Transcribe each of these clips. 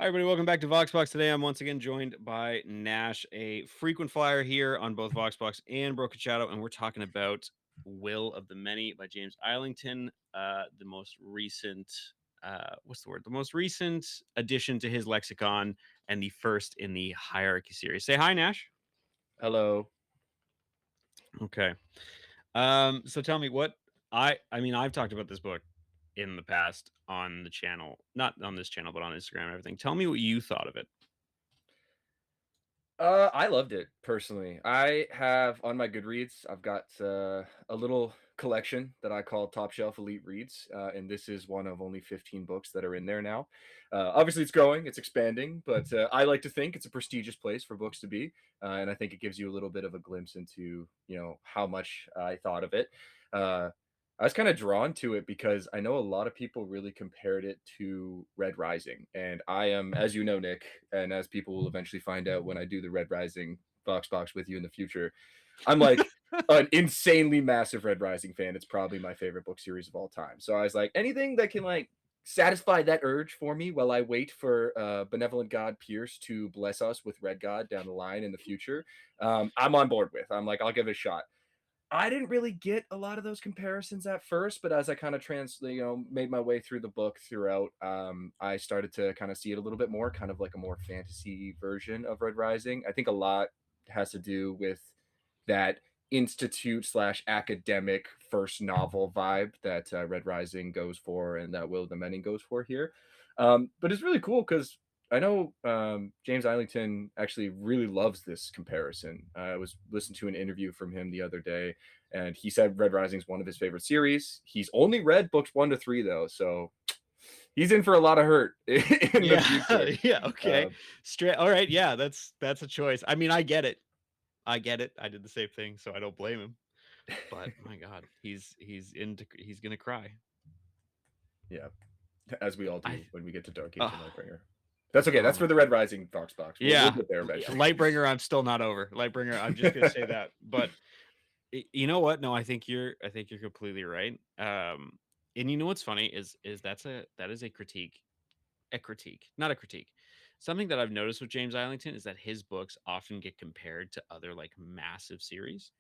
Hi, everybody. Welcome back to Vox Box. Today, I'm once again joined by Nash, a frequent flyer here on both Vox Box and Broken Shadow, and we're talking about Will of the Many by James Islington, the most recent, what's the word? The most recent addition to his lexicon and the first in the Hierarchy series. Say hi, Nash. Hello. Okay. So tell me what I mean, I've talked about this book in the past on the channel, not on this channel, but on Instagram and everything. Tell me what you thought of it. I loved it personally. I have on my Goodreads, I've got a little collection that I call Top Shelf Elite Reads, and this is one of only 15 books that are in there now. Obviously, it's growing, it's expanding, but I like to think it's a prestigious place for books to be, and I think it gives you a little bit of a glimpse into how much I thought of it. Uh, I was kind of drawn to it because I know a lot of people really compared it to Red Rising. And I am, as you know, Nick, and as people will eventually find out when I do the Red Rising Vox Box with you in the future, I'm like an insanely massive Red Rising fan. It's probably my favorite book series of all time. So I was like, anything that can like satisfy that urge for me while I wait for benevolent God Pierce to bless us with Red God down the line in the future, I'm on board with. I'm like, I'll give it a shot. I didn't really get a lot of those comparisons at first, but as I kind of made my way through the book throughout, I started to kind of see it a little bit more, kind of like a more fantasy version of Red Rising. I think a lot has to do with that institute slash academic first novel vibe that Red Rising goes for and that Will the Many goes for here. But it's really cool because I know James Islington actually really loves this comparison. I was listening to an interview from him the other day, and he said Red Rising is one of his favorite series. He's only read books 1 to 3 though, so he's in for a lot of hurt in the Yeah, future. yeah, okay. Uh, Straight all right, yeah, that's a choice. I mean, I get it. I get it. I did the same thing, so I don't blame him. But my god, he's gonna cry. yeah, as we all I do when we get to Dark Age and oh, Lightbringer. That's okay. oh That's my for the god. Red Rising Vox Box. We'll Yeah, get there yeah, eventually. Lightbringer, I'm still not over. Lightbringer, I'm just gonna say that. But you know what? No, I think you're completely right. And you know what's funny is that is a critique, not a critique. Something that I've noticed with James Islington is that his books often get compared to other like massive series.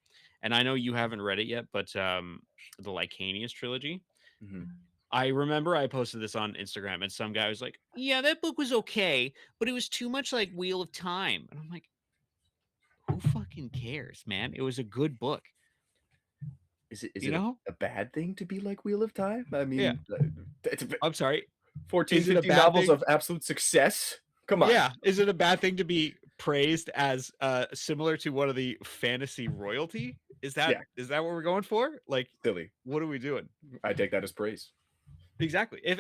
And I know you haven't read it yet, but the Lycanius trilogy. Mhm. I remember I posted this on Instagram and some guy was like, "Yeah, that book was okay, but it was too much like Wheel of Time." And I'm like, "Who fucking cares, man? It was a good book." Is You it know? a bad thing to be like Wheel of Time? I Yeah. mean, it's I'm sorry. 14, Is it a 15 bad novels thing? of absolute success. Come on. Yeah, is it a bad thing to be praised as, similar to one of the fantasy royalty? Yeah, Is that what we're going for? Like, silly. what are we doing? I take that as praise. Exactly. If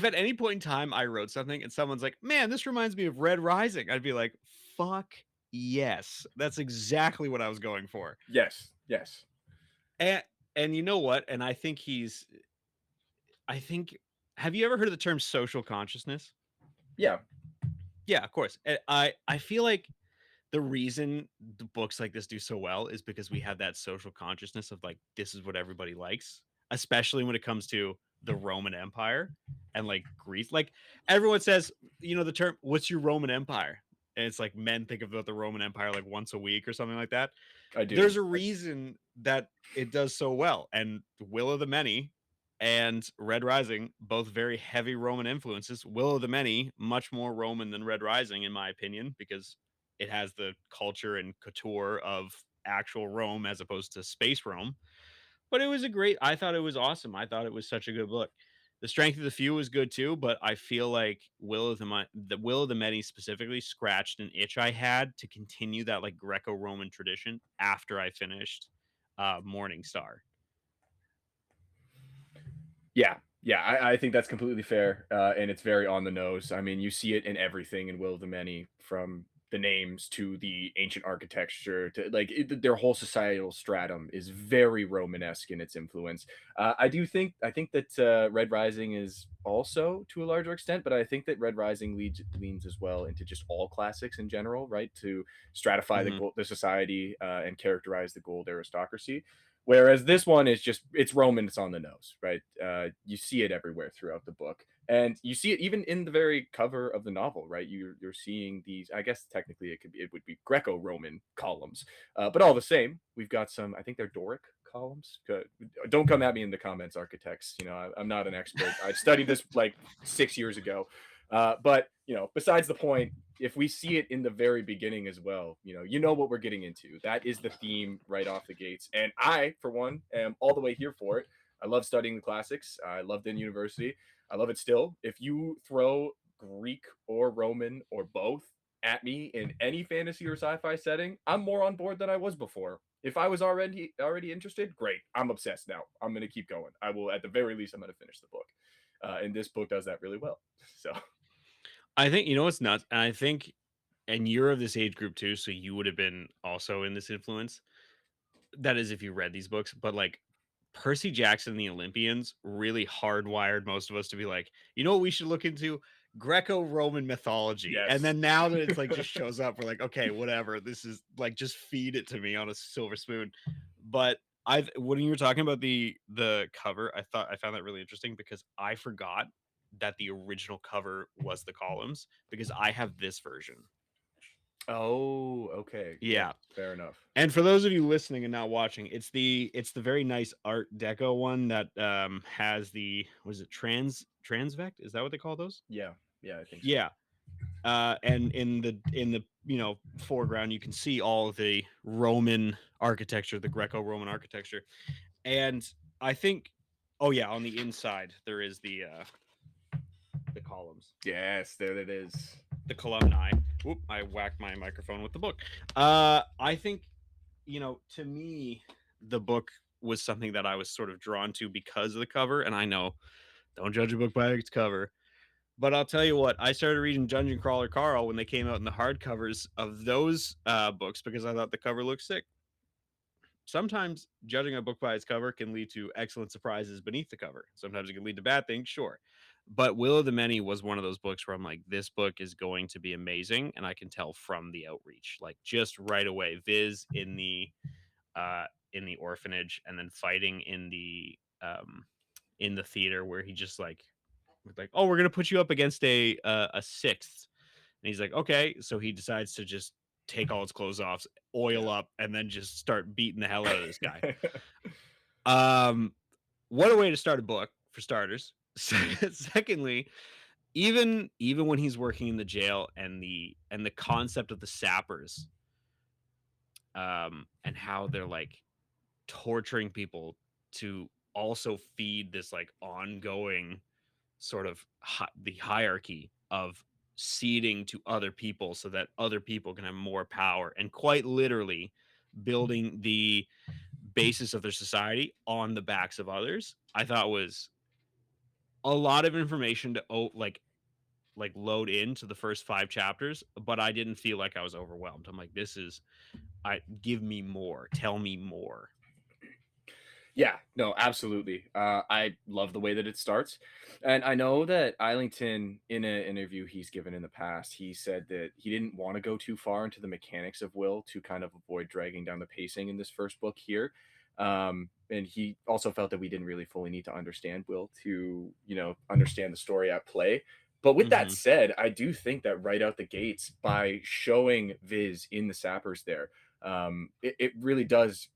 at any point in time I wrote something and someone's like, "Man, this reminds me of Red Rising," I'd be like, "Fuck yes. That's exactly what I was going for." Yes, yes. And and you know what? And I think have you ever heard of the term social consciousness? Yeah, Yeah, of course. I feel like the reason the books like this do so well is because we have that social consciousness of like this is what everybody likes, especially when it comes to the Roman Empire and like Greece. Like everyone says, the term "What's your Roman Empire?" And it's like men think about the Roman Empire like once a week or something like that. I do. There's a reason that it does so well, and Will of the Many and Red Rising, both very heavy Roman influences. Will of the Many, much more Roman than Red Rising, in my opinion, because it has the culture and couture of actual Rome as opposed to space Rome. But I thought it was awesome. I thought it was such a good book. The Strength of the Few was good too, but I feel like the Will of the Many specifically scratched an itch I had to continue that like Greco-Roman tradition after I finished Morning Star. Yeah, yeah, I think that's completely fair, and it's very on the nose. I mean, you see it in everything in Will of the Many, from the names to the ancient architecture to like their whole societal stratum is very Romanesque in its influence. I think that Red Rising is also to a larger extent, but I think that Red Rising leans as well into just all classics in general, right? To stratify Mhm. the society and characterize the gold aristocracy. Whereas this one is just it's Roman, it's on the nose, right? You see it everywhere throughout the book. And you see it even in the very cover of the novel, right? You're seeing these. I guess technically it would be Greco-Roman columns, but all the same, we've got some. I think they're Doric columns. Don't come at me in the comments, architects. I'm not an expert. I studied this like 6 years ago, but besides the point. If we see it in the very beginning as well, you know what we're getting into. That is the theme right off the gates, and I, for one, am all the way here for it. I love studying the classics. I loved in university. I love it still. If you throw Greek or Roman or both at me in any fantasy or sci-fi setting, I'm more on board than I was before. If I was already interested, great. I'm obsessed now. I'm gonna keep going. I will, at the very least, I'm gonna finish the book. And this book does that really well. So I think you know what's nuts, and I think, and you're of this age group too, so you would have been also in this influence. That is if you read these books, but, like, Percy Jackson and the Olympians really hardwired most of us to be like, "You know what we should look into? Greco-Roman mythology." And yes. then now that it's, like, just shows up, we're like, "Okay, whatever. This is like, just feed it to me on a silver spoon." But when you were talking about the cover, I found that really interesting because I forgot that the original cover was the columns because I have this version. Oh, okay. Yeah, Yeah. fair enough. And for those of you listening and not watching, it's the very nice Art Deco one that has the was it transvect? Is that what they call those? Yeah, yeah, I think so. Yeah. And in the foreground you can see all of the Roman architecture, the Greco-Roman architecture. And I think oh yeah, on the inside there is the columns. Yes, there it is. The columni. Whoop, I whacked my microphone with the book. I think to me, the book was something that I was sort of drawn to because of the cover. And I know, don't judge a book by its cover. But I'll tell you what, I started reading Dungeon Crawler Carl when they came out in the hardcovers of those books because I thought the cover looked sick. Sometimes judging a book by its cover can lead to excellent surprises beneath the cover. Sometimes it can lead to bad things, sure. But Will of the Many was one of those books where I'm like, this book is going to be amazing. And I can tell from the outreach, like just right away, Viz uh in the orphanage and then fighting in the theater where he just like oh we're gonna put you up against a sixth and he's like okay so he decides to just take all his clothes off, oil Yeah. up, and then just start beating the hell out of this guy. um what a way to start a book for starters. Secondly, even when he's working in the jail and the concept of the sappers, and how they're like torturing people to also feed this like ongoing sort of the hierarchy of ceding to other people so that other people can have more power and quite literally building the basis of their society on the backs of others. I thought was a lot of information to load into the first 5 chapters, but I didn't feel like I was overwhelmed. I'm like, this is I give me more, tell me more. Yeah, no, absolutely. I love the way that it starts, and I know that Islington, in an interview he's given in the past, he said that he didn't want to go too far into the mechanics of Will to kind of avoid dragging down the pacing in this first book here. And he also felt that we didn't really fully need to understand Will to, understand the story at play. But with that Mhm. said, I do think that right out the gates, by showing Viz in the Sappers there, it really does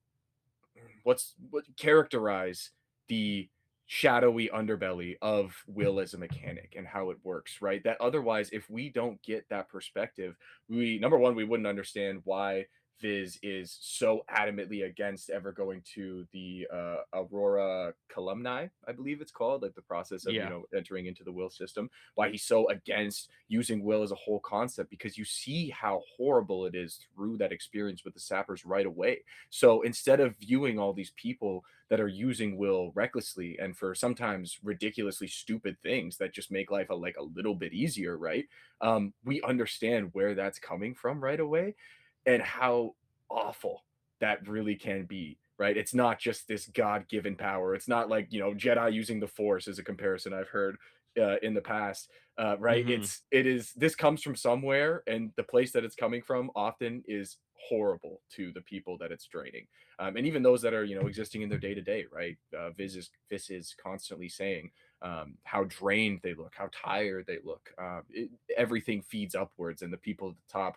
what characterize the shadowy underbelly of Will as a mechanic and how it works, right? That otherwise, if we don't get that perspective, we number one, we wouldn't understand why Viz is so adamantly against ever going to the Aurora Columni, I believe it's called, like the process of Yeah. entering into the Will system. Why he's so against using Will as a whole concept because you see how horrible it is through that experience with the Sappers right away. So instead of viewing all these people that are using will recklessly and for sometimes ridiculously stupid things that just make life like a little bit easier, right? We understand where that's coming from right away and how awful that really can be. Right, it's not just this God-given power. It's not like Jedi using the Force is a comparison I've heard in the past. Right, Mhm. it is this comes from somewhere, and the place that it's coming from often is horrible to the people that it's draining, and even those that are existing in their day to day. Right, Viz is constantly saying, how drained they look, how tired they look. Everything feeds upwards, and the people at the top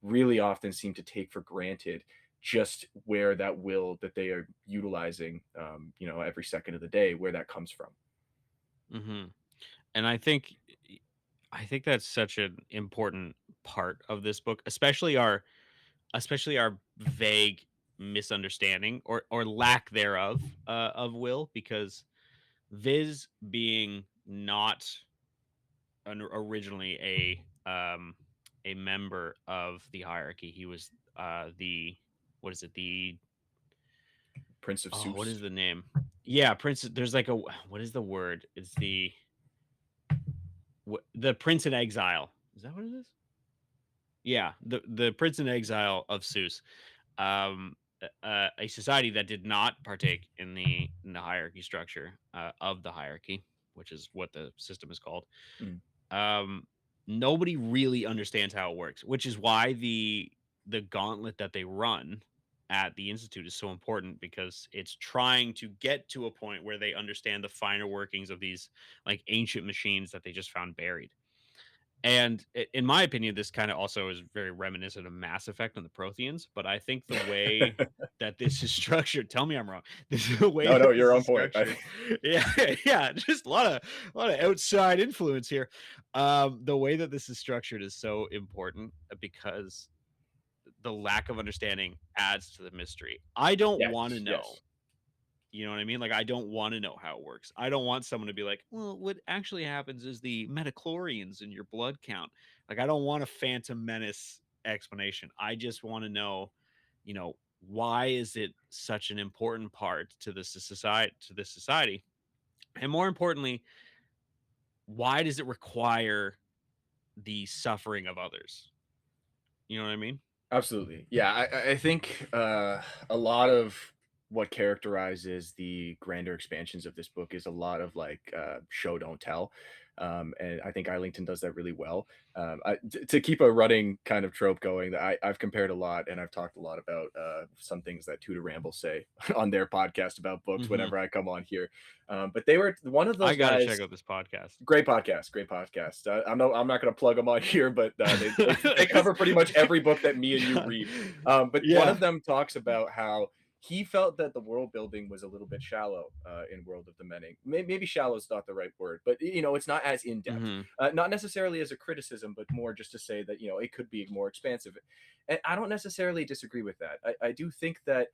really often seem to take for granted just where that will that they are utilizing, every second of the day, where that comes from. Hmm. And I think that's such an important part of this book, especially our vague misunderstanding or lack thereof of Will, because Viz being not originally a member of the hierarchy. He was the what is it? The Prince of oh, what Seuss. is the name? Yeah, Prince. There's like a what is the word? It's the Prince in Exile. Is that what it is? Yeah, the Prince in Exile of Seuss. A society that did not partake in the hierarchy structure of the hierarchy, which is what the system is called. Mm. um Nobody really understands how it works, which is why the gauntlet that they run at the institute is so important, because it's trying to get to a point where they understand the finer workings of these like ancient machines that they just found buried. And in my opinion, this kind of also is very reminiscent of Mass Effect on the Protheans, but I think the way that this is structured, tell me I'm wrong. This is the way No, no, that this you're is on point. structured. Yeah, yeah, just a lot of outside influence here. The way that this is structured is so important because the lack of understanding adds to the mystery. I don't want to Yes, know. yes. You know what I mean? Like, I don't want to know how it works. I don't want someone to be like, well, what actually happens is the metachlorians in your blood count. Like, I don't want a Phantom Menace explanation. I just want to know, why is it such an important part to the society? And more importantly, why does it require the suffering of others? You know what I mean? Absolutely. Yeah, I think a lot of what characterizes the grander expansions of this book is a lot of like show don't tell. And I think Eiling does that really well. To keep a running kind of trope going, that I've compared a lot, and I've talked a lot about some things that Tudor Ramble say on their podcast about books Hmm. whenever I come on here. But they were one of I those got to guys. check out this podcast. Great podcast, great podcast. I'm not going to plug them on here, but they cover pretty much every book that me and you God. read. But one Yeah. of them talks about how he felt that the world building was a little bit shallow in World of the Many. Maybe shallow is not the right word, but it's not as in depth. Hmm. Not necessarily as a criticism, but more just to say that it could be more expansive. And I don't necessarily disagree with that. I do think that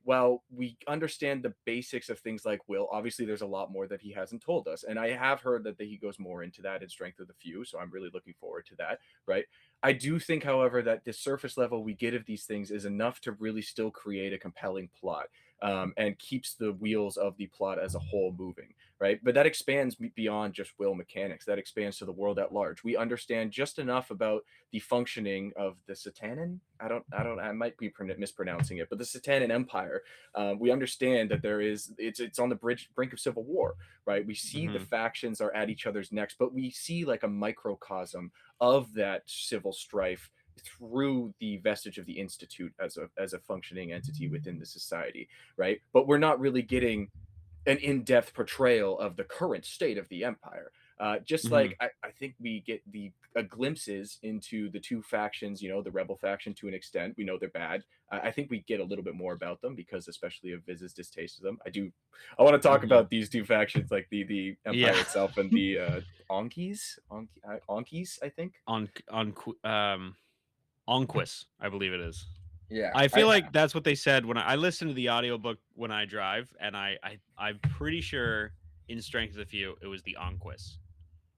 while we understand the basics of things like will, obviously there's a lot more that he hasn't told us. And I have heard that he goes more into that in Strength of the Few. So I'm really looking forward to that. Right. I do think, however, that the surface level we get of these things is enough to really still create a compelling plot. And keeps the wheels of the plot as a whole moving, right? But that expands beyond just will mechanics. That expands to the world at large. We understand just enough about the functioning of the Satanan. I might be mispronouncing it, but the Satanan Empire. We understand that it's on the brink of civil war, right? We see the Hmm. factions are at each other's necks, but we see like a microcosm of that civil strife through the vestige of the institute as a functioning entity within the society, right? But we're not really getting an in-depth portrayal of the current state of the empire. Just Hmm. like I think we get the glimpses into the two factions, the rebel faction to an extent. We know they're bad. I think we get a little bit more about them because, especially of Viz's distaste of them. I want to talk Hmm. about these two factions, like the empire Yeah. itself and the Onkis, I think. Onquis, I believe it is. Yeah, I feel like that's what they said when I listen to the audiobook when I drive, and I'm pretty sure in Strength of the Few it was the Onquis.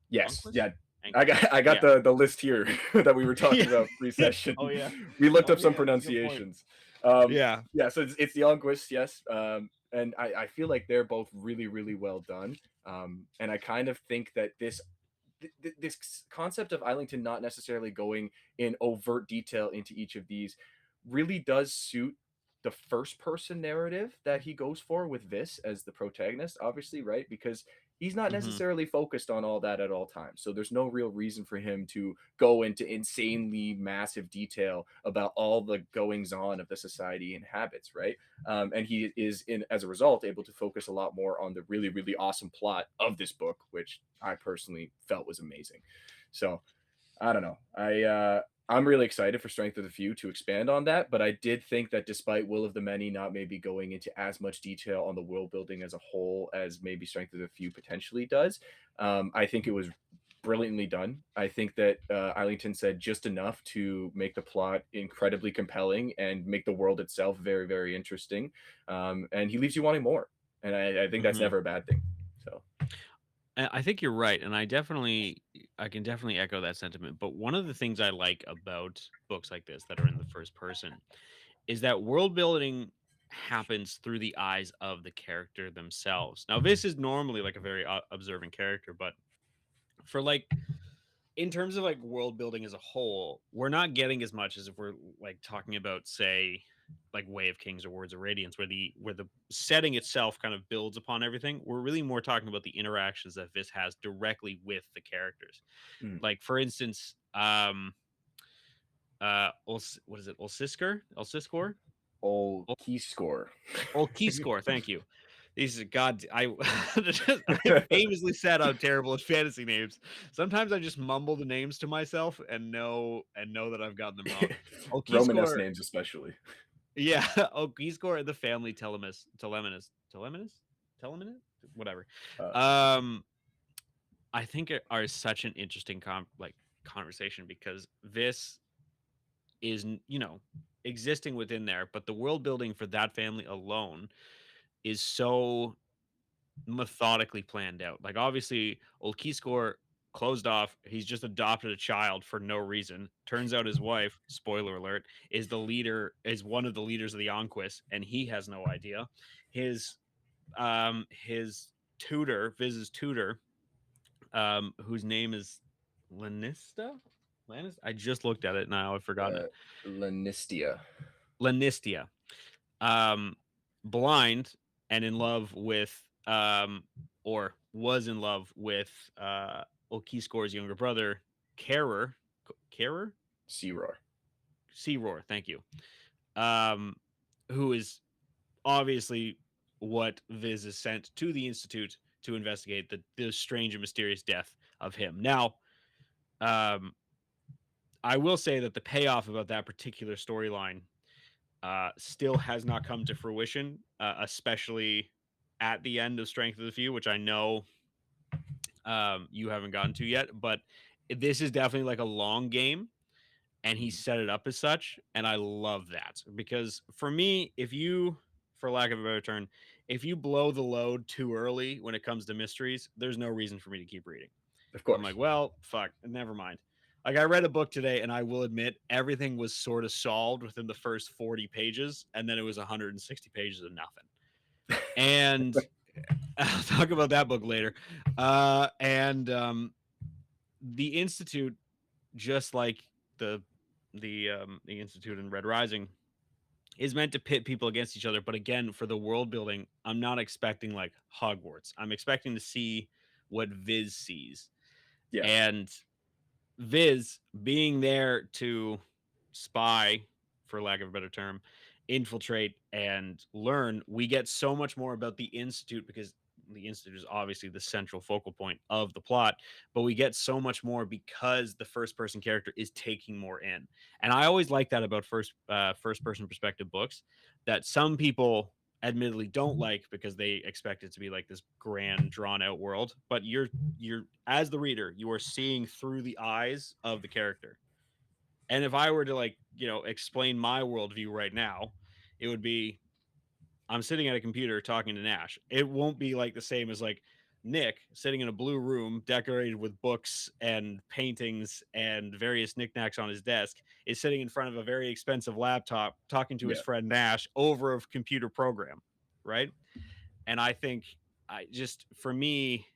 yes, Onquis? yeah. Anquis. I got Yeah. the list here that we were talking Yeah. about Yeah. pre-session. Oh yeah. We looked Oh up some yeah, that's a good point. pronunciations. Yeah. Yeah, so it's the Onquist, yes. And I feel like they're both really, really well done. And I kind of think that this concept of Islington not necessarily going in overt detail into each of these really does suit the first person narrative that he goes for with this as the protagonist, obviously, right? Because he's not Mhm. necessarily focused on all that at all times. So there's no real reason for him to go into insanely massive detail about all the goings on of the society he inhabits, right? And he is, in as a result, able to focus a lot more on the really, really awesome plot of this book, which I personally felt was amazing. So I don't know. I'm really excited for Strength of the Few to expand on that, but I did think that despite Will of the Many not maybe going into as much detail on the world building as a whole as maybe Strength of the Few potentially does, I think it was brilliantly done. I think that Eilington said just enough to make the plot incredibly compelling and make the world itself very, very interesting. And he leaves you wanting more, and I think that's Mhm. never a bad thing. So, I think you're right, and I can definitely echo that sentiment. But one of the things I like about books like this that are in the first person is that world building happens through the eyes of the character themselves. Now, this is normally like a very observant character, but for like in terms of like world building as a whole, we're not getting as much as if we're like talking about, say, like Way of Kings or Words of Radiance, where the setting itself kind of builds upon everything. We're really more talking about the interactions that this has directly with the characters. mm. Like for instance, what is it? Ulsiskor? Old key score. Ulkiscore, thank you. These are God. I famously said I'm terrible at fantasy names. Sometimes I just mumble the names to myself and know that I've gotten them wrong. Romanesque Ulkiscore, names especially. yeah, Ulkiscore and the family Teleminus, whatever. Uh, Um, I think are such an interesting conversation because this is existing within there, but the world building for that family alone is so methodically planned out. Like obviously, old Keyscore closed off. He's just adopted a child for no reason. Turns out his wife, spoiler alert, is one of the leaders of the Onquist, and he has no idea. His his Viz's tutor, whose name is Lanista? I just looked at it now. I've forgotten uh, it. Lanistia. Lanistia. um, Blind and in love with, or was in love with, Okiscore's younger brother, Carer, Carer, Searoar. Roar. Thank you. Um, who is obviously what Viz is sent to the Institute to investigate the strange and mysterious death of him. Now, um, I will say that the payoff about that particular storyline still has not come to fruition, especially at the end of Strength of the Few, which I know you haven't gotten to yet. But this is definitely like a long game, and he set it up as such, and I love that because for me, for lack of a better term, if you blow the load too early when it comes to mysteries, there's no reason for me to keep reading. Of I'm like, course. well, fuck, never mind. Like I read a book today and I will admit everything was sort of solved within the first 40 pages and then it was 160 pages of nothing. And I'll talk about that book later. And The Institute, just like the the Institute in Red Rising, is meant to pit people against each other, but again, for the world building, I'm not expecting like Hogwarts. I'm expecting to see what Viz sees. Yeah. And Viz being there to spy, for lack of a better term, infiltrate and learn, we get so much more about the Institute because the Institute is obviously the central focal point of the plot, but we get so much more because the first person character is taking more in. And I always like that about first person perspective books that some people admittedly don't like because they expect it to be like this grand drawn out world, but you're as the reader, you are seeing through the eyes of the character. And if I were to like, explain my worldview right now, it would be I'm sitting at a computer talking to Nash. It won't be like the same as like Nick sitting in a blue room decorated with books and paintings and various knickknacks on his desk, is sitting in front of a very expensive laptop talking to his Yeah. friend Nash over a computer program, right? And I think I just for me,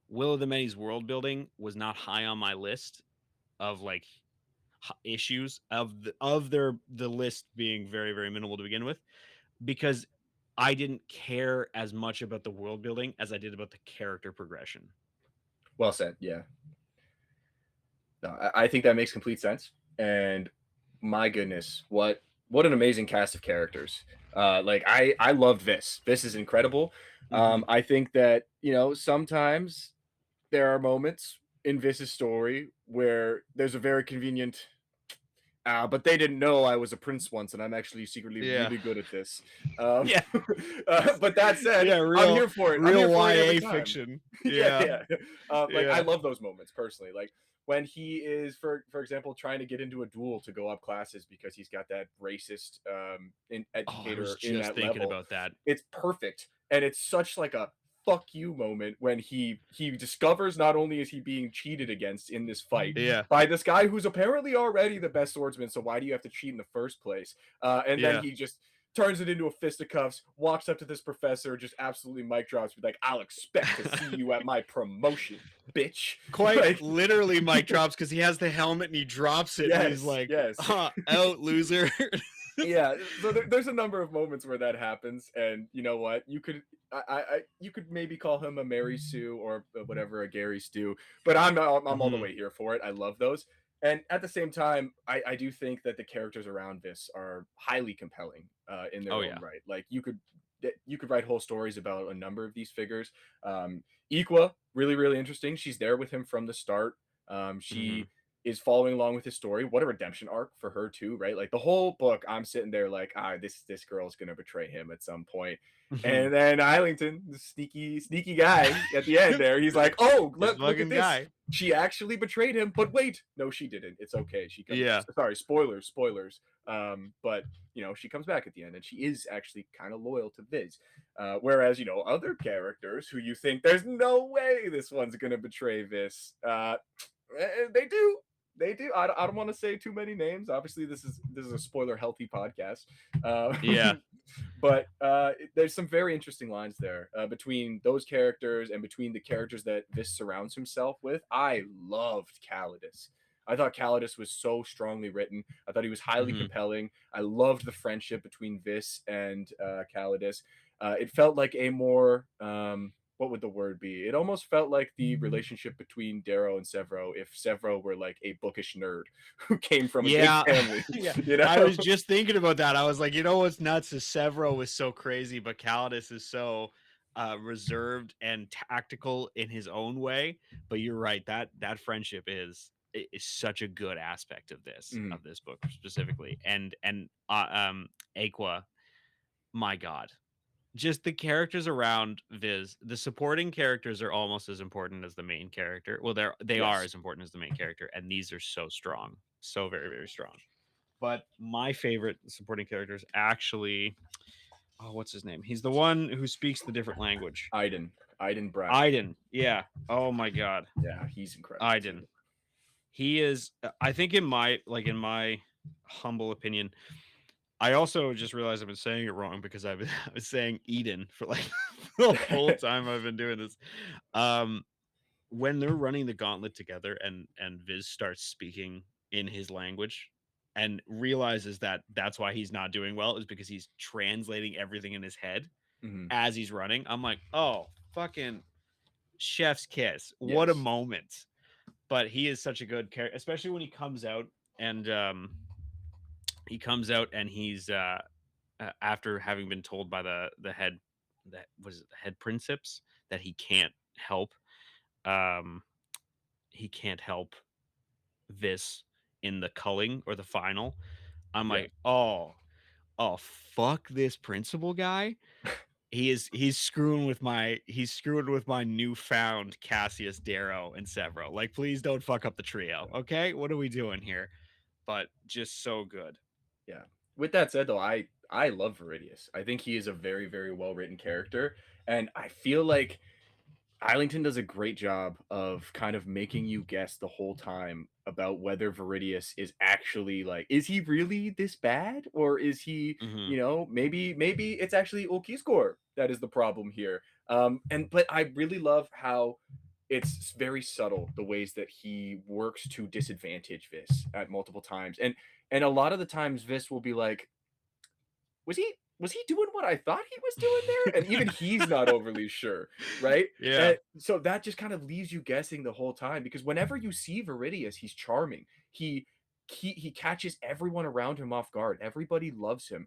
Will of the Many's world building was not high on my list of like issues of the list being very very minimal to begin with because I didn't care as much about the world building as I did about the character progression. Well said. Yeah. No, I think that makes complete sense. And my goodness, what an amazing cast of characters. Like I loved this. This is incredible. Mhm. I think that sometimes there are moments in Vis's story where there's a very convenient. But they didn't know I was a prince once, and I'm actually secretly Yeah. really good at this. Um, Yeah. but that said, Yeah, I'm real here for it. I'm here real for it every YA time. fiction. Yeah, Yeah. yeah. Like I Yeah. love those moments personally. Like when he is, for example, trying to get into a duel to go up classes because he's got that racist Oh, I was educator in just that thinking level. about that. It's perfect, and it's such like a fuck you moment when he discovers not only is he being cheated against in this fight Yeah. by this guy who's apparently already the best swordsman, so why do you have to cheat in the first place? And then Yeah. he just turns it into a fisticuffs, walks up to this professor, just absolutely mic drops, be like, "I'll expect to see you at my promotion, bitch." Quite Like, literally mic drops because he has the helmet and he drops it and he's yes, like, yes. out loser." Yeah, so there's a number of moments where that happens, and you know what? You could maybe call him a Mary Sue or whatever a Gary Stew, but I'm all the Mhm. way here for it. I love those, and at the same time, I do think that the characters around this are highly compelling in Oh, their own yeah. right. Like you could write whole stories about a number of these figures. Equa, really interesting. She's there with him from the start. Mhm. She is following along with his story. What a redemption arc for her too, right? Like the whole book, I'm sitting there like, this girl's gonna betray him at some point. Mhm. And then Islington, the sneaky guy at the end there, he's like, oh, This look at fucking this. guy. She actually betrayed him, but wait, no, she didn't. It's okay. She comes. Yeah. Sorry, spoilers. But she comes back at the end, and she is actually kind of loyal to Viz. Whereas other characters who you think there's no way this one's gonna betray Viz, they do. They do. I don't want to say too many names. Obviously, this is a spoiler healthy podcast, Yeah. but there's some very interesting lines there between those characters and between the characters that Vis surrounds himself with. I loved Calidus. I thought Calidus was so strongly written. I thought he was highly Mhm. compelling. I loved the friendship between Vis and Calidus. It felt like a more what would the word be? It almost felt like the relationship between Darrow and Severo if Severo were like a bookish nerd who came from a good Yeah. family, Yeah. you I know? was just thinking about that. I was like, you know what's nuts is Severo is so crazy, but Calidus is so reserved and tactical in his own way. But you're right, that friendship is such a good aspect Mhm. of this book specifically. And Aqua, my God. Just the characters around Viz, the supporting characters are almost as important as the main character. Well, they are Yes. as important as the main character, and these are so strong, so very strong. But my favorite supporting character is actually, oh, what's his name? He's the one who speaks the different language. Iden Brack. Aiden. Yeah. Oh my God. Yeah, he's incredible too. Aiden. He is. I think in my humble opinion, I also just realized I've been saying it wrong because I was saying Eden for like the whole time I've been doing this. Um, when they're running the gauntlet together and Viz starts speaking in his language and realizes that that's why he's not doing well is because he's translating everything in his head Mhm. as he's running. I'm like, oh, fucking chef's kiss. What a Yes. moment. But he is such a good character, especially when and he comes out and he's after having been told by the head that was it, the head princeps that help um he can't help this in the culling or the final. I'm Yeah. like, oh, fuck this principal guy. He's screwing with my newfound Cassius, Darrow, and Severo. Like, please don't fuck up the trio. Okay, what are we doing here? But just so good. Yeah. With that said, though, I love Viridius. I think he is a very well written character, and I feel like Islington does a great job of kind of making you guess the whole time about whether Viridius is actually like, is he really this bad, or is he, Hmm. maybe it's actually Okiskor that is the problem here. And but I really love how it's very subtle the ways that he works to disadvantage Vis at multiple times, and a lot of the times Vis will be like, was he doing what I thought he was doing there? And even he's not overly sure, right? Yeah. And so that just kind of leaves you guessing the whole time because whenever you see Viridius, he's charming. He catches everyone around him off guard. Everybody loves him.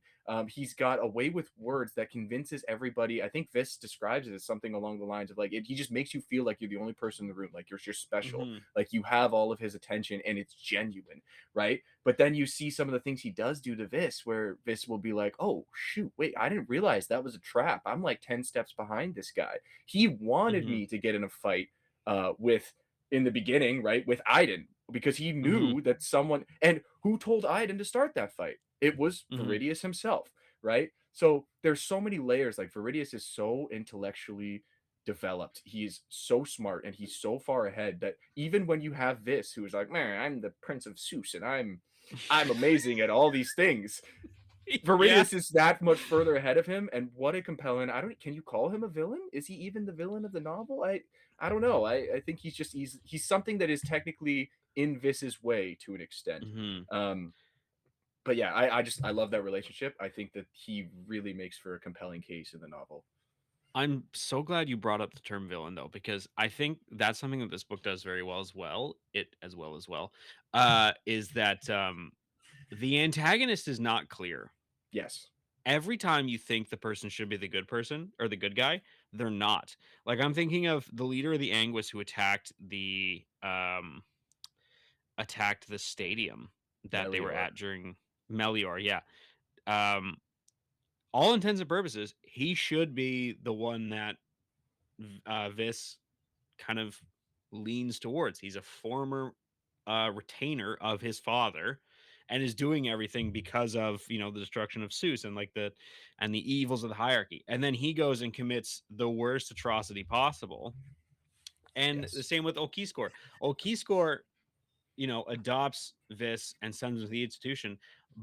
He's got a way with words that convinces everybody. I think Vis describes it as something along the lines of like he just makes you feel like you're the only person in the room, like you're special, Mhm. like you have all of his attention and it's genuine, right? But then you see some of the things he does do to Vis, where Vis will be like, "Oh shoot, wait, I didn't realize that was a trap. I'm like 10 steps behind this guy. He wanted Mhm. me to get in a fight with in the beginning, right, with Iden." Because he Mhm. knew that someone and who told Iden to start that fight? It was Mhm. Viridius himself, right? So there's so many layers. Like Viridius is so intellectually developed. He's so smart and he's so far ahead that even when you have this, who is like, man, I'm the Prince of Zeus and I'm amazing at all these things. Yeah. Viridius is that much further ahead of him, and what a compelling. I don't. Can you call him a villain? Is he even the villain of the novel? I don't know. I think he's something that is technically in Vis's way to an extent. Mhm. Um, but yeah, I love that relationship. I think that he really makes for a compelling case in the novel. I'm so glad you brought up the term villain though, because I think that's something that this book does very well as well. It as well, is that the antagonist is not clear. Yes. Every time you think the person should be the good person or the good guy, they're not. Like I'm thinking of the leader of the Anguis who attacked the stadium that they were Melior. at during Melior. Yeah. Um, all intents and purposes, he should be the one that Vis kind of leans towards. He's a former retainer of his father and is doing everything because of, the destruction of Zeus and the evils of the hierarchy. And then he goes and commits the worst atrocity possible. And the Yes. same with Okiskor. Okiskor, adopts Vis and sends him to the institution,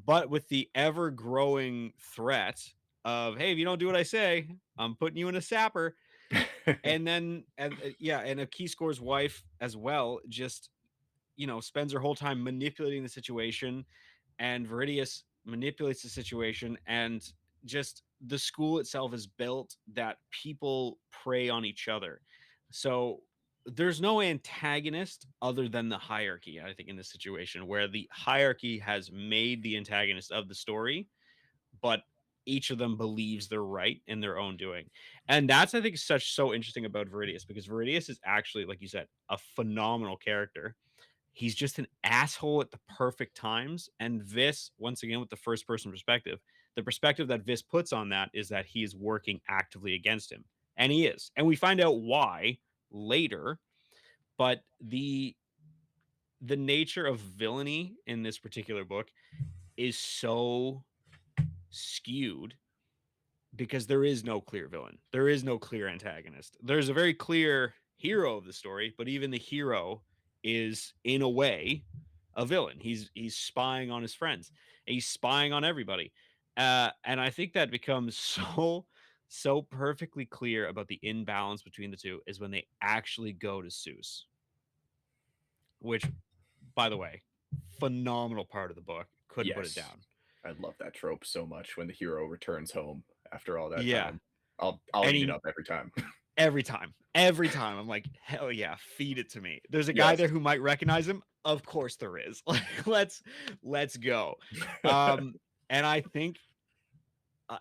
but with the ever growing threat of, hey, if you don't do what I say, I'm putting you in a sapper. And then, and a key score's wife as well, just spends her whole time manipulating the situation, and Viridius manipulates the situation, and just the school itself is built that people prey on each other. So there's no antagonist other than the hierarchy, I think, in this situation, where the hierarchy has made the antagonist of the story, but each of them believes they're right in their own doing. And that's, I think, so interesting about Viridius, because Viridius is actually, like you said, a phenomenal character. He's just an asshole at the perfect times. And Vis, once again, with the first person perspective, the perspective that Vis puts on that is that he is working actively against him. And he is. And we find out why later. But the nature of villainy in this particular book is so skewed because there is no clear villain. There is no clear antagonist. There's a very clear hero of the story, but even the hero is in a way a villain. He's spying on his friends. He's spying on everybody. And I think that becomes so perfectly clear about the imbalance between the two is when they actually go to Seuss, which, by the way, phenomenal part of the book. Couldn't put it Yes. down. I love that trope so much when the hero returns home after all that Yeah. time. I'll And eat it he up every time. Every time, I'm like, "Hell yeah, feed it to me." There's a guy Yes. there who might recognize him. Of course there is. Like, let's go. And I think, uh,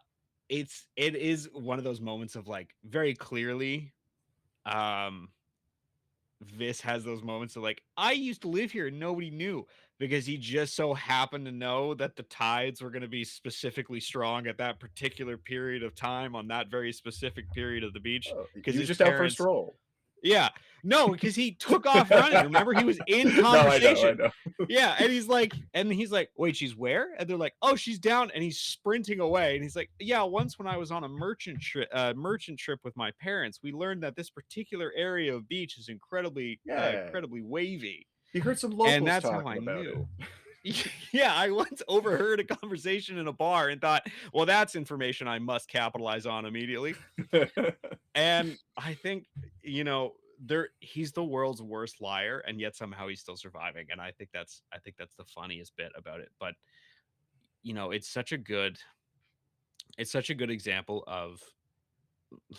it is one of those moments of, like, very clearly, um, Vis has those moments of, like, "I used to live here and nobody knew," because he just so happened to know that the tides were gonna be specifically strong at that particular period of time on that very specific period of the beach Oh, because he was his just out for a parents. stroll. Yeah. No, because he took off running. Remember, he was in No, I know, I conversation. know. Yeah, and he's like, "Wait, she's where?" And they're like, "Oh, she's down." And he's sprinting away. And he's like, "Yeah, once when I was on a merchant trip with my parents, we learned that this particular area of beach is Yeah. incredibly wavy, He heard some and locals that's how talking I about knew." Yeah, I once overheard a conversation in a bar and thought, "Well, that's information I must capitalize on immediately." it. And I think, he's the world's worst liar, and yet somehow he's still surviving. And I think that's the funniest bit about it. But it's such a good it's such a good example of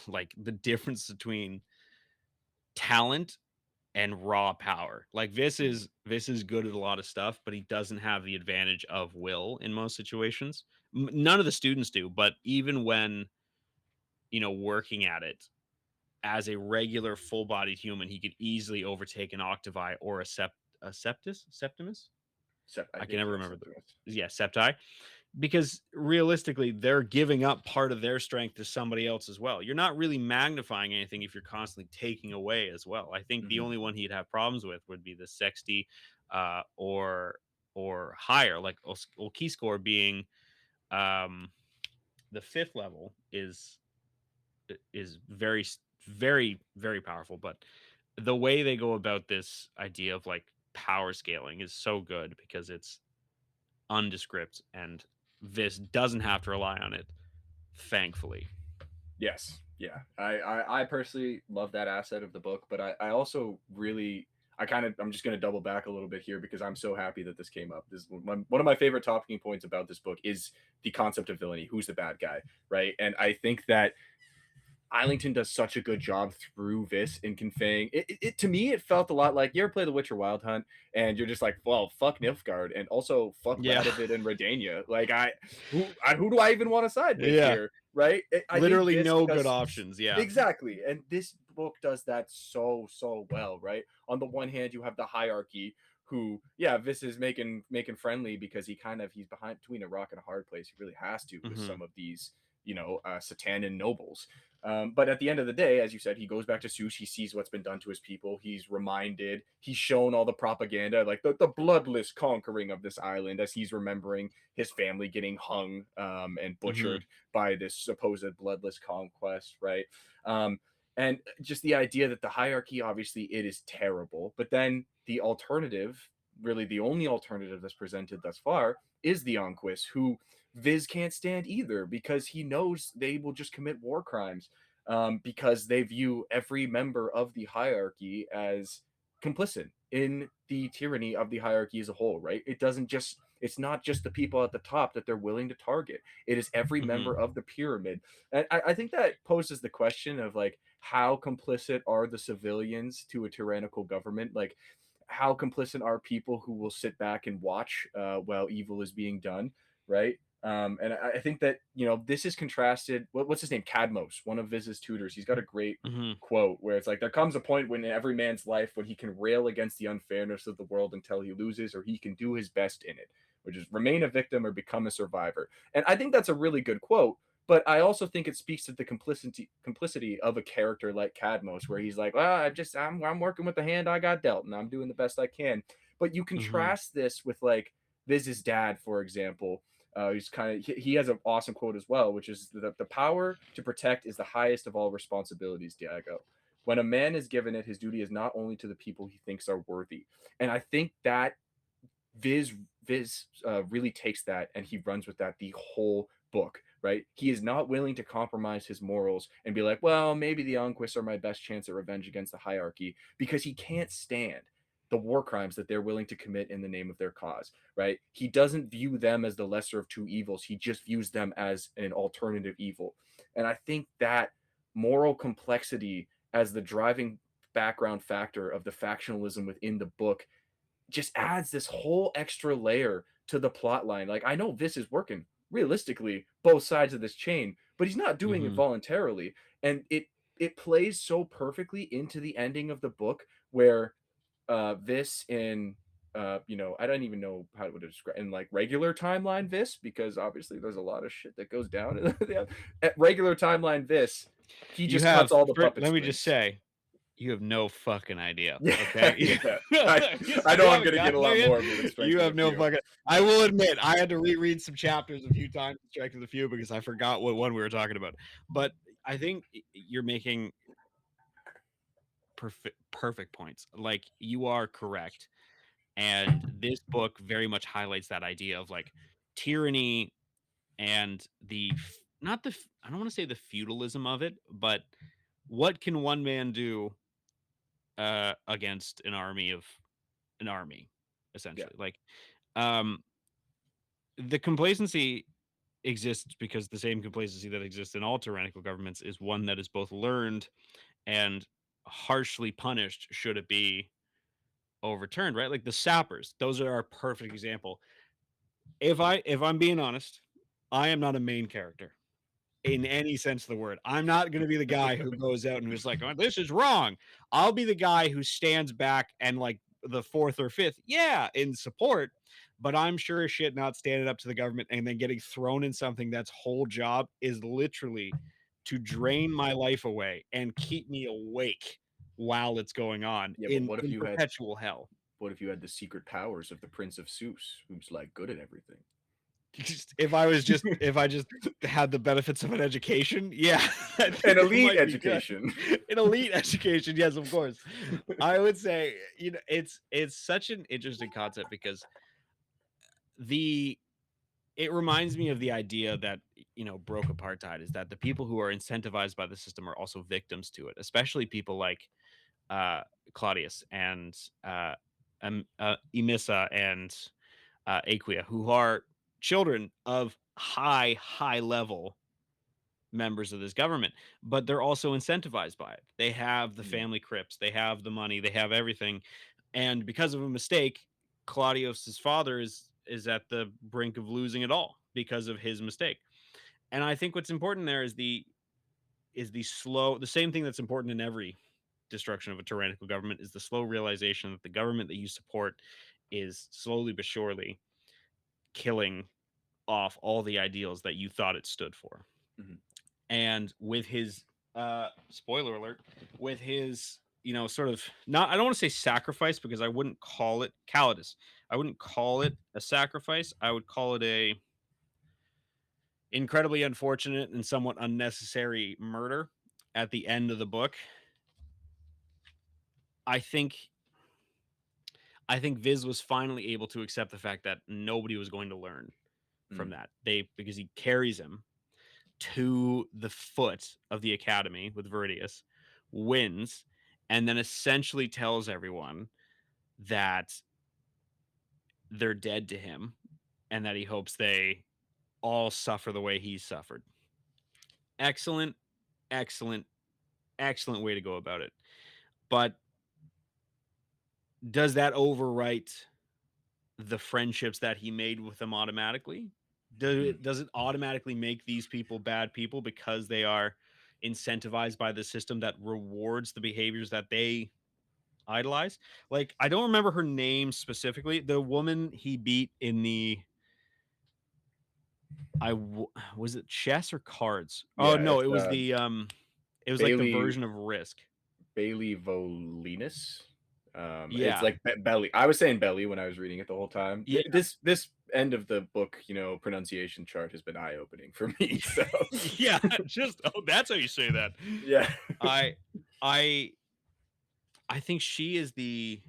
like the difference between talent and raw power. Like Mhm. This is good at a lot of stuff, but he doesn't have the advantage of will in most situations. None of the students do, but even when, working at it as a regular full-bodied human, he could easily overtake an octavi or a septimus. I I can think never yes, remember Septimus. yeah, septi, because realistically they're giving up part of their strength to somebody else as well. You're not really magnifying anything if you're constantly taking away as well. I think the Mhm. only one he'd have problems with would be the sexty, or higher, like key score being um the fifth level is very very powerful, but the way they go about this idea of like power scaling is so good because it's undescript, and this doesn't have to rely on it, thankfully. Yes. Yeah. I personally love that asset of the book, but I also really I'm just going to double back a little bit here because I'm so happy that this came up. This is one of my favorite talking points about this book is the concept of villainy. Who's the bad guy, right? And I think that Islington does such a good job through this in conveying it. To me, it felt a lot like you ever play The Witcher Wild Hunt, and you're just like, well, fuck Nilfgaard, and also fuck Yeah. Radovid and Redania. Like, who do I even want to side with Yeah. here, right? I think Literally this no good does options. Yeah. exactly, and this book does that so well, right? On the one hand, you have the hierarchy. Who, yeah, this is making friendly because he's behind between a rock and a hard place. He really has to with Hmm. some of these, Satanan nobles. But at the end of the day, as you said, he goes back to Seuss. He sees what's been done to his people. He's reminded. He's shown all the propaganda, like the bloodless conquering of this island, as he's remembering his family getting hung and Hmm. butchered by this supposed bloodless conquest, right? Um, and just the idea that the hierarchy, obviously, it is terrible. But then the alternative, really the only alternative that's presented thus far, is the Onquist, who Viz can't stand either because he knows they will just commit war crimes because they view every member of the hierarchy as complicit in the tyranny of the hierarchy as a whole, right? It's not just the people at the top that they're willing to target. It is every member Hmm. of the pyramid. And I think that poses the question of like how complicit are the civilians to a tyrannical government? Like how complicit are people who will sit back and watch while evil is being done, right? And I think that this is contrasted. What's his name? Cadmos, one of Viz's tutors. He's got a great Hmm. quote where it's like there comes a point when in every man's life when he can rail against the unfairness of the world until he loses, or he can do his best in it, which is remain a victim or become a survivor. And I think that's a really good quote. But I also think it speaks to the complicity of a character like Cadmos, where he's like, "Well, I'm working with the hand I got dealt, and I'm doing the best I can." But you Hmm. contrast this with like Viz's dad, for example. He's he has an awesome quote as well, which is the power to protect is the highest of all responsibilities, Diego. When a man is given it, his duty is not only to the people he thinks are worthy. And I think that Viz really takes that and he runs with that the whole book, right? He is not willing to compromise his morals and be like, well, maybe the Onquists are my best chance at revenge against the hierarchy because he can't stand the war crimes that they're willing to commit in the name of their cause, right? He doesn't view them as the lesser of two evils. He just views them as an alternative evil. And I think that moral complexity as the driving background factor of the factionalism within the book just adds this whole extra layer to the plot line. Like I know this is working realistically both sides of this chain, but he's not doing it Hmm. voluntarily. And it plays so perfectly into the ending of the book where this in I don't even know how to describe in like regular timeline this because obviously there's a lot of shit that goes down at regular timeline this he You just cuts have, all the puppet let me just strings. say, you have no fucking idea. Yeah, Okay. yeah. I I You know I'm haven't gonna get a gotten there lot yet. more of it in You Strength of the have no Few. fucking. I will admit, I had to reread some chapters a few times to check the few because I forgot what one we were talking about. But I think you're making perfect points. Like you are correct, and this book very much highlights that idea of like tyranny and not I don't want to say the feudalism of it, but what can one man do against an army, Yeah. essentially? Like um the complacency. exists because the same complacency that exists in all tyrannical governments is one that is both learned and harshly punished should it be overturned, right? Like the sappers, those are our perfect example. If I'm being honest, I am not a main character in any sense of the word. I'm not going to be the guy who goes out and who's like, "Oh, this is wrong." I'll be the guy who stands back and like the fourth or fifth, yeah, in support, but I'm sure as shit not standing up to the government and then getting thrown in something that's whole job is literally to drain my life away and keep me awake while it's going on Yeah, but in perpetual hell. what if you had the secret powers of the Prince of Seuss, who's like good at everything? Just if I just had the benefits of an education, yeah, I An think that elite might be good. education. An elite education, yes, of course. I would say, it's such an interesting concept because the it reminds me of the idea that, broke apartheid is that the people who are incentivized by the system are also victims to it, especially people like, uh, Claudius and, Emissa and Aquia, who are children of high, high level members of this government, but they're also incentivized by it. They have the Mm, family crypts, they have the money, they have everything. And because of a mistake, Claudius's father is at the brink of losing it all because of his mistake. And I think what's important there is the same thing that's important in every destruction of a tyrannical government is the slow realization that the government that you support is slowly but surely killing off all the ideals that you thought it stood for. mhm, And with his spoiler alert, with his, sort of not I don't want to say sacrifice because I wouldn't call it cowardice. I wouldn't call it a sacrifice. I would call it a incredibly unfortunate and somewhat unnecessary murder at the end of the book. I think I think Viz was finally able to accept the fact that nobody was going to learn from mm. that. They because he carries him to the foot of the academy with Verdius, wins, and then essentially tells everyone that they're dead to him and that he hopes they all suffer the way he suffered. Excellent, excellent, excellent way to go about it. But does that overwrite the friendships that he made with them automatically? Mm. Does it automatically make these people bad people because they are incentivized by the system that rewards the behaviors that they idolize? Like, I don't remember her name specifically. The woman he beat in the was it chess or cards? Oh Yeah, no, it's, it was like the Bailey version of Risk. Bailey Volinus. It's Yeah. like Belly. I was saying Belly when I was reading it the whole time. Yeah. This end of the book, pronunciation chart has been eye opening for me. So Yeah, just that's how you say that. yeah, I I I think she is the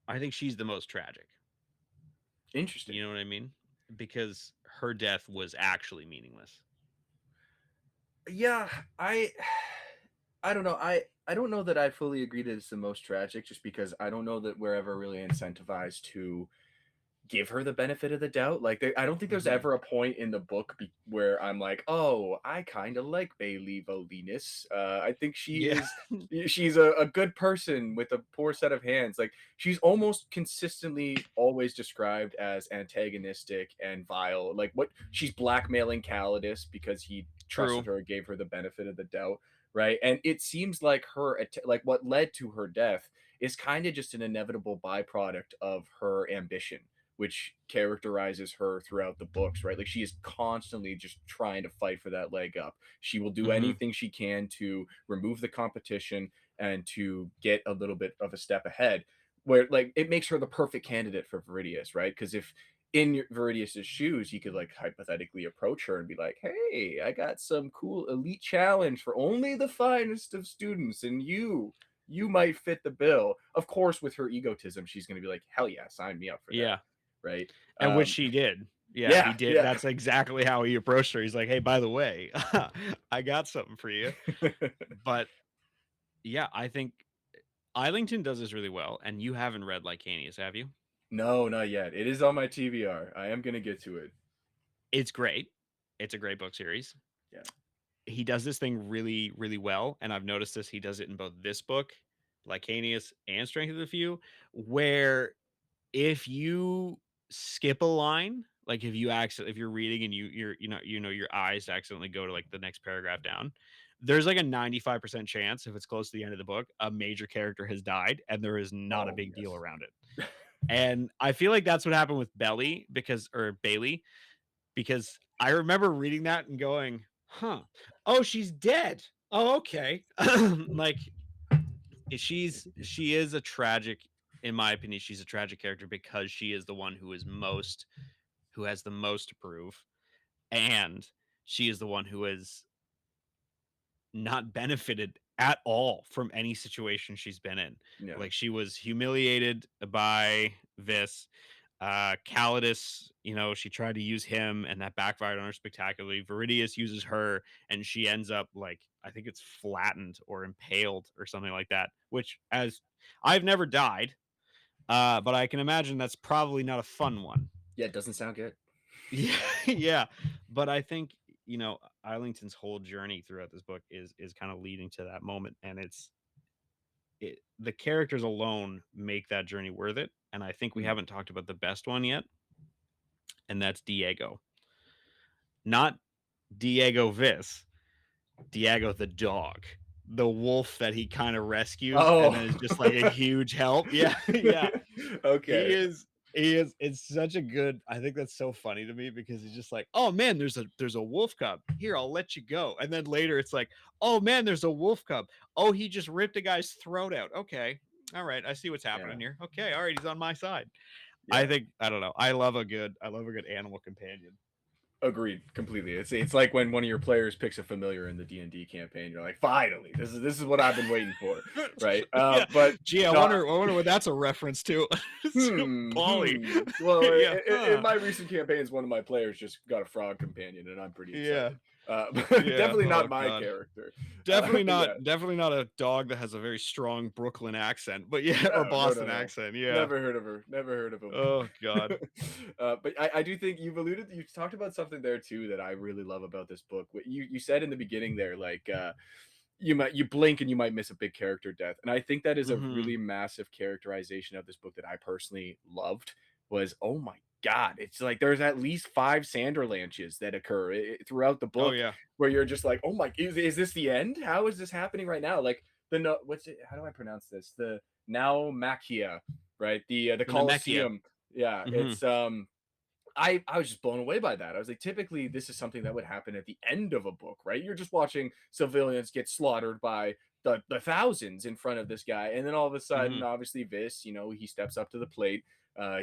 I think she's the most tragic. interesting. You know what I mean? Because her death was actually meaningless. Yeah, I don't know. I don't know that I fully agree that it's the most tragic, just because I don't know that we're ever really incentivized to give her the benefit of the doubt. Like, I don't think there's Mhm. ever a point in the book where I'm like, oh, I kind of like Bailey Volinus. I think Yeah. she's a good person with a poor set of hands. Like, she's almost consistently always described as antagonistic and vile. Like, what she's blackmailing Calidus because he trusted True. her, gave her the benefit of the doubt, right? And it seems like like what led to her death is kind of just an inevitable byproduct of her ambition, which characterizes her throughout the books, right? Like, she is constantly just trying to fight for that leg up. She will do Mhm. anything she can to remove the competition and to get a little bit of a step ahead. Where, like, it makes her the perfect candidate for Viridius, right? Because if in Viridius's shoes, he could like hypothetically approach her and be like, "Hey, I got some cool elite challenge for only the finest of students, and you might fit the bill." Of course, with her egotism, she's going to be like, "Hell yeah, sign me up for that." Yeah. Right? And which Um, she did. Yeah, he yeah, did. yeah. That's exactly how he approached her. He's like, "Hey, by the way, I got something for you." But yeah, I think Islington does this really well, and you haven't read Lycanius, have you? No, not yet. It is on my TBR. I am gonna get to it. It's great. It's a great book series. Yeah. He does this thing really, really well, and I've noticed this. He does it in both this book, Lycanius, and Strength of the Few, where if you skip a line, like if you're reading and your eyes accidentally go to like the next paragraph down, there's like a 95% chance if it's close to the end of the book, a major character has died and there is not a Oh big deal yes. around it. And I feel like that's what happened with Bailey because I remember reading that and going, "Huh. Oh, she's dead. Oh, okay." Like she is a tragic in my opinion, she's a tragic character because she is the one who has the most to prove, and she is the one who has not benefited at all from any situation she's been in. Yeah. Like she was humiliated by this. Calidus, she tried to use him and that backfired on her spectacularly. Viridius uses her and she ends up like I think it's flattened or impaled or something like that. Which as I've never died, but I can imagine that's probably not a fun one. Yeah, it doesn't sound good. Yeah, yeah. But I think, Islington's whole journey throughout this book is kind of leading to that moment. And the characters alone make that journey worth it. And I think we Mm. haven't talked about the best one yet, and that's Diego. Not Diego Vis, Diego the dog. The wolf that he kind of rescues and Oh. then is just like a huge help. Yeah, yeah. He Okay. is he is it's such a good I think that's so funny to me because he's just like, "Oh man, there's a wolf cub. Here, I'll let you go." And then later it's like, "Oh man, there's a wolf cub. Oh, he just ripped a guy's throat out. Okay. All right, I see what's Yeah. happening here. Okay, all right, he's on my side." Yeah. I don't know. I love a good animal companion. Agreed completely. It's like when one of your players picks a familiar in the D&D campaign, you're like, "Finally, this is what I've been waiting for." Right? Yeah. But Gee, no, I wonder what that's a reference to. Polly. Well, Yeah. in Huh. my recent campaigns, one of my players just got a frog companion, and I'm pretty Yeah. excited. But Yeah. definitely Oh not my god. character. But yeah, Definitely not a dog that has a very strong Brooklyn accent, but yeah, or no, no, no, Boston no. accent. Yeah. Never heard of her. Never heard of him. Oh god. But I do think you talked about something there too that I really love about this book. What you said in the beginning there, like you blink and you might miss a big character death, and I think that is a Mhm. really massive characterization of this book that I personally loved. Was oh my god, it's like there's at least five Sanderlanches that occur throughout the Oh book yeah. where you're just like, oh my, is this the end? How is this happening right now? Like the no, what's it? How do I pronounce this? The Naumachia, right? The The Namekia. Colosseum. Yeah, Mhm. it's I was just blown away by that. I was like, typically, this is something that would happen at the end of a book, right? You're just watching civilians get slaughtered by the thousands in front of this guy, and then all of a sudden, Mhm. obviously, he steps up to the plate.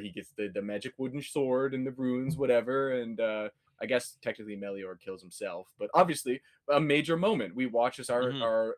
He gets the magic wooden sword and the runes, whatever, and I guess technically Melior kills himself, but obviously a major moment. We watch as Mhm. our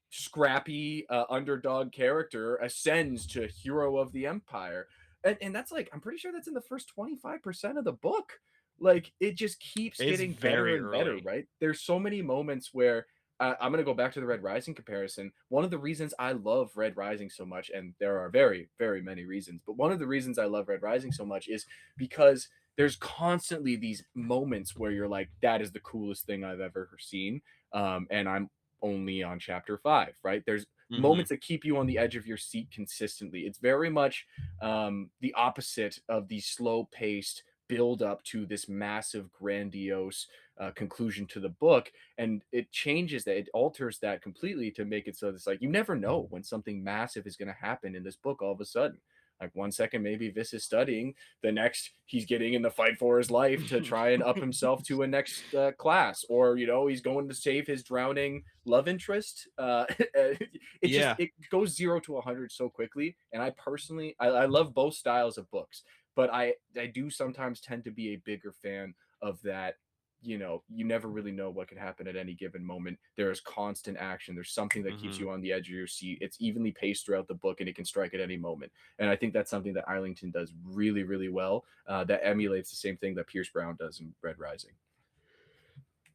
scrappy underdog character ascends to hero of the empire, and that's like I'm pretty sure that's in the first 25% of the book. Like it just keeps It's getting better very and better, early. right? There's so many moments where I'm going to go back to the Red Rising comparison. One of the reasons I love Red Rising so much, and there are very very many reasons, but one of the reasons I love Red Rising so much is because there's constantly these moments where you're like, that is the coolest thing I've ever seen. And I'm only on chapter 5, right? There's Mhm. moments that keep you on the edge of your seat consistently. It's very much the opposite of the slow paced build up to this massive, grandiose conclusion to the book. And it changes that, it alters that completely to make it so it's like you never know when something massive is going to happen in this book all of a sudden. Like 1 second, maybe Vis is studying, the next he's getting in the fight for his life to try and up himself to a next class, or he's going to save his drowning love interest. Yeah. It goes 0 to 100 so quickly, and I personally I love both styles of books, but I do sometimes tend to be a bigger fan of that. You never really know what could happen at any given moment. There is constant action. There's something that keeps Mhm. you on the edge of your seat. It's evenly paced throughout the book, and it can strike at any moment. And I think that's something that Islington does really, really well. That emulates the same thing that Pierce Brown does in Red Rising.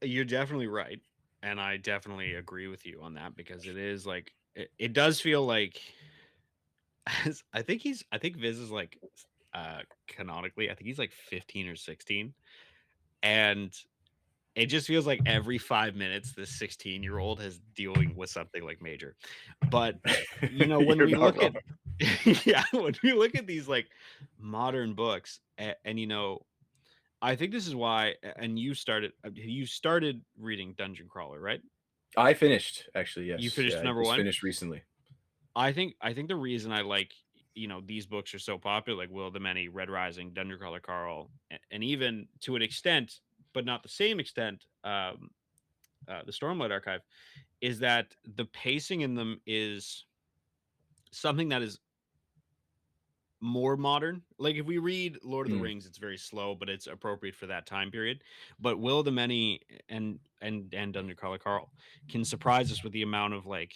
You're definitely right, and I definitely agree with you on that because it is like it does feel like I think Viz is like canonically, I think he's like 15 or 16. and it just feels like every 5 minutes this 16-year-old is dealing with something like major. But, when You're we not look wrong. at yeah, when we look at these, like, modern books, and, I think this is why and you started reading Dungeon Crawler, right? I finished, actually, You yes. Yeah, finished I number just 1? finished recently. I think the reason I like, these books are so popular, like Will of the Many, Red Rising, Dungeon Crawler Carl, and even to an extent, but not the same extent, the Stormlight Archive, is that the pacing in them is something that is more modern. Like if we read Lord of the Mm, Rings, it's very slow, but it's appropriate for that time period. But Will of the Many and Dungeon Crawler Carl can surprise us with the amount of like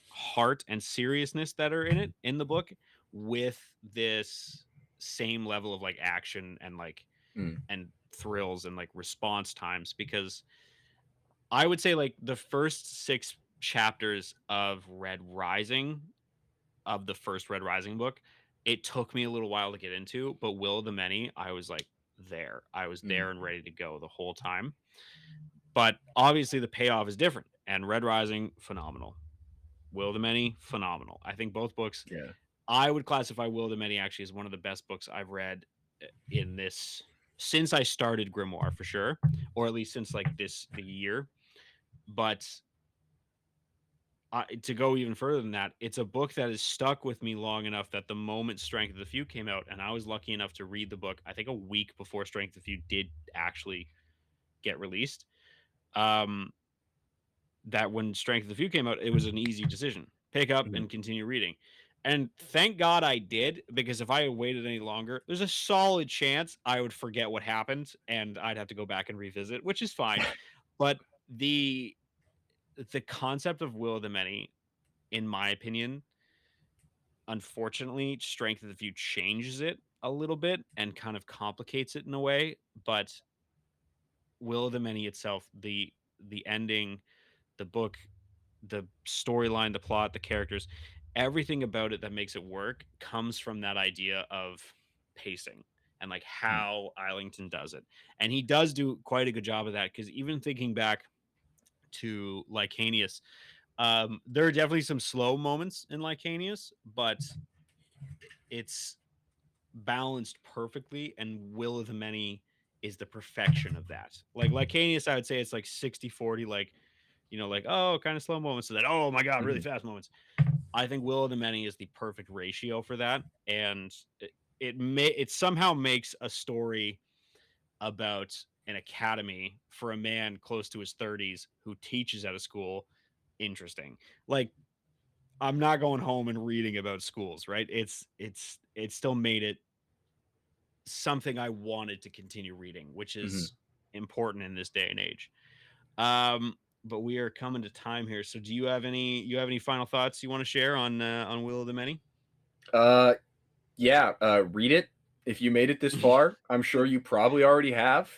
heart and seriousness that are in it in the book with this same level of like action and like mm, and thrills and like response times because I would say like the first 6 chapters of the first Red Rising book, it took me a little while to get into, but Will of the Many, I was like there. I was there mm, and ready to go the whole time. But obviously the payoff is different. And Red Rising, phenomenal. Will of the Many, phenomenal. I think both books, yeah. I would classify Will of the Many actually as one of the best books I've read in this since I started Grimoire for sure, or at least since like the year. But to go even further than that, it's a book that has stuck with me long enough that the moment Strength of the Few came out, and I was lucky enough to read the book, I think a week before Strength of the Few did actually get released. Um, that when Strength of the Few came out, it was an easy decision. Pick up Mhm. and continue reading. And thank God I did, because if I had waited any longer, there's a solid chance I would forget what happened and I'd have to go back and revisit, which is fine. But the the concept of Will of the Many, in my opinion, unfortunately, Strength of the Few changes it a little bit and kind of complicates it in a way. But Will of the Many itself, the ending, the book, the storyline, the plot, the characters, everything about it that makes it work comes from that idea of pacing and like Mm, how Islington does it. And he does do quite a good job of that because even thinking back to Lycanius, there are definitely some slow moments in Lycanius, but it's balanced perfectly, and Will of the Many is the perfection of that. Like Lycanius, I would say it's like 60-40, like, like, oh, kind of slow moments, so that, oh my God, really mhm, fast moments. I think Will of the Many is the perfect ratio for that. And it somehow makes a story about an academy for a man close to his 30s who teaches at a school interesting. Like, I'm not going home and reading about schools, right? It still made it something I wanted to continue reading, which mhm. is important in this day and age. But we are coming to time here. So do you have any final thoughts you want to share on Will of the Many? Uh, yeah, read it. If you made it this far, I'm sure you probably already have.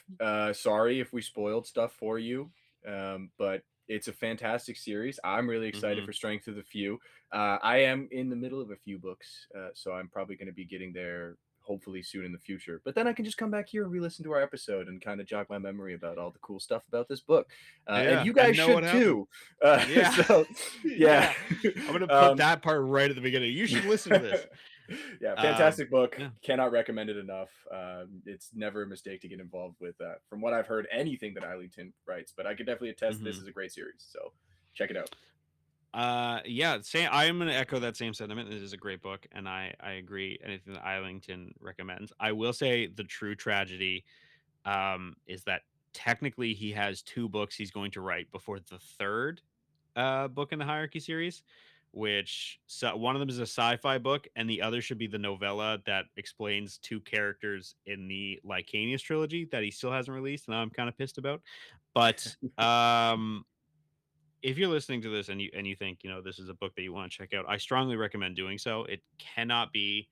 Sorry if we spoiled stuff for you, but it's a fantastic series. I'm really excited Hmm. for Strength of the Few. I am in the middle of a few books, so I'm probably going to be getting there hopefully soon in the future. But then I can just come back here and re-listen to our episode and kind of jog my memory about all the cool stuff about this book. And Yeah, you and guys know what should happened. too. Yeah. So, yeah. Yeah. I'm gonna put um, that part right at the beginning. You should listen to this. yeah, fantastic book. Yeah. Cannot recommend it enough. It's never a mistake to get involved with. From what I've heard, anything that Eileen writes, but I could definitely attest this Hmm. is a great series. So check it out. Yeah, I am gonna echo that same sentiment. It is a great book, and I agree. Anything that Islington recommends. I will say the true tragedy is that technically he has 2 books he's going to write before the 3rd book in the Hierarchy series, which one of them is a sci-fi book, and the other should be the novella that explains 2 characters in the Lycanius trilogy that he still hasn't released, and I'm kind of pissed about. But if you're listening to this and you think this is a book that you want to check out, I strongly recommend doing so. It cannot be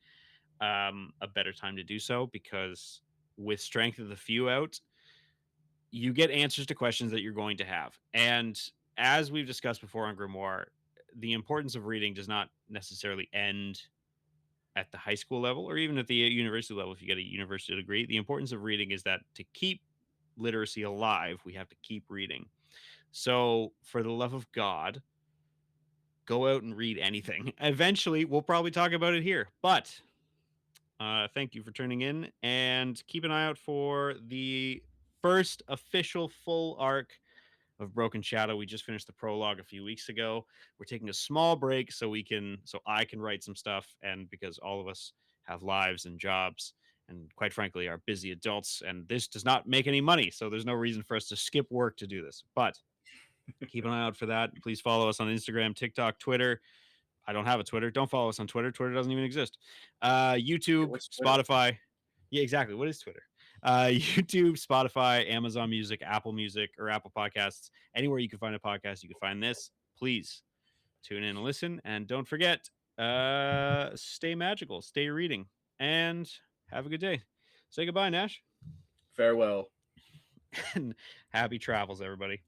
a better time to do so because with Strength of the Few out, you get answers to questions that you're going to have. And as we've discussed before on Grimoire, the importance of reading does not necessarily end at the high school level or even at the university level if you get a university degree. The importance of reading is that to keep literacy alive, we have to keep reading. So, for the love of God, go out and read anything. Eventually, we'll probably talk about it here. But thank you for tuning in and keep an eye out for the first official full arc of Broken Shadow. We just finished the prologue a few weeks ago. We're taking a small break so I can write some stuff and because all of us have lives and jobs and quite frankly are busy adults and this does not make any money, so there's no reason for us to skip work to do this. But keep an eye out for that. Please follow us on Instagram, TikTok, Twitter. I don't have a Twitter. Don't follow us on Twitter. Twitter doesn't even exist. Yeah, YouTube, what's Twitter? Spotify. Yeah, exactly. What is Twitter? YouTube, Spotify, Amazon Music, Apple Music, or Apple Podcasts. Anywhere you can find a podcast, you can find this. Please tune in and listen. And don't forget, stay magical, stay reading, and have a good day. Say goodbye, Nash, Farewell. and happy travels, everybody.